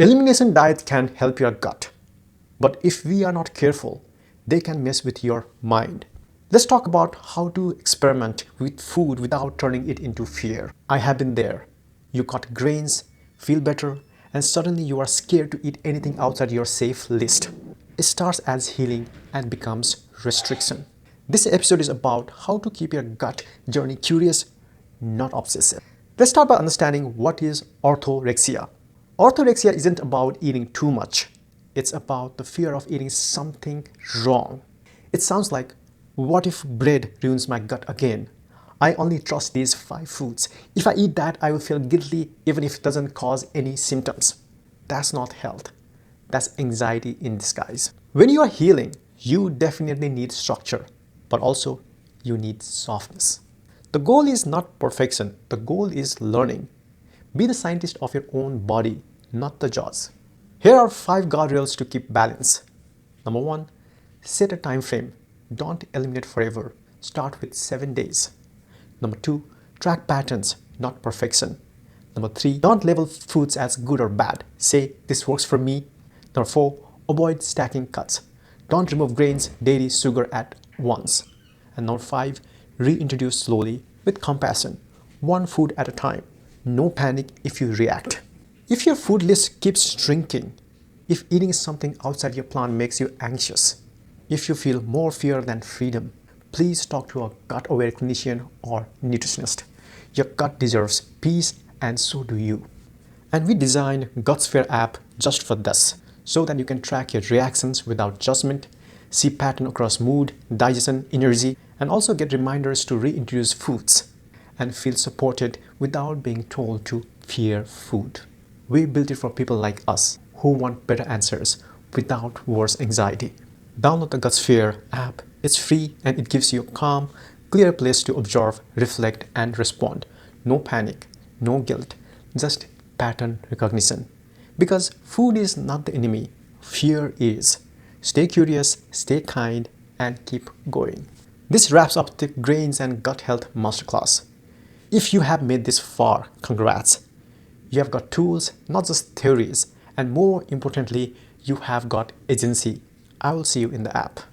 Elimination diets can help your gut, but if we are not careful, they can mess with your mind. Let's talk about how to experiment with food without turning it into fear. I have been there. You cut grains, feel better, and suddenly you are scared to eat anything outside your safe list. It starts as healing and becomes restriction. This episode is about how to keep your gut journey curious, not obsessive. Let's start by understanding what is orthorexia. Orthorexia isn't about eating too much. It's about the fear of eating something wrong. It sounds like, what if bread ruins my gut again? I only trust these 5 foods. If I eat that, I will feel guilty even if it doesn't cause any symptoms. That's not health. That's anxiety in disguise. When you are healing, you definitely need structure, but also you need softness. The goal is not perfection. The goal is learning. Be the scientist of your own body, not the judge. Here are 5 guardrails to keep balance. Number 1, set a time frame. Don't eliminate forever. Start with 7 days. Number 2, track patterns, not perfection. Number 3, don't label foods as good or bad. Say, this works for me. Number 4, avoid stacking cuts. Don't remove grains, dairy, sugar at once. And number 5, reintroduce slowly with compassion. One food at a time. No panic if you react. If your food list keeps shrinking, if eating something outside your plan makes you anxious, if you feel more fear than freedom, please talk to a gut-aware clinician or nutritionist. Your gut deserves peace and so do you. And we designed Gutsphere app just for this, so that you can track your reactions without judgment, see pattern across mood, digestion, energy, and also get reminders to reintroduce foods and feel supported without being told to fear food. We built it for people like us who want better answers without worse anxiety. Download the Gutsphere app. It's free and it gives you a calm, clear place to observe, reflect, and respond. No panic, no guilt, just pattern recognition. Because food is not the enemy, fear is. Stay curious, stay kind, and keep going. This wraps up the Grains and Gut Health Masterclass. If you have made this far, congrats. You have got tools, not just theories, and more importantly, you have got agency. I will see you in the app.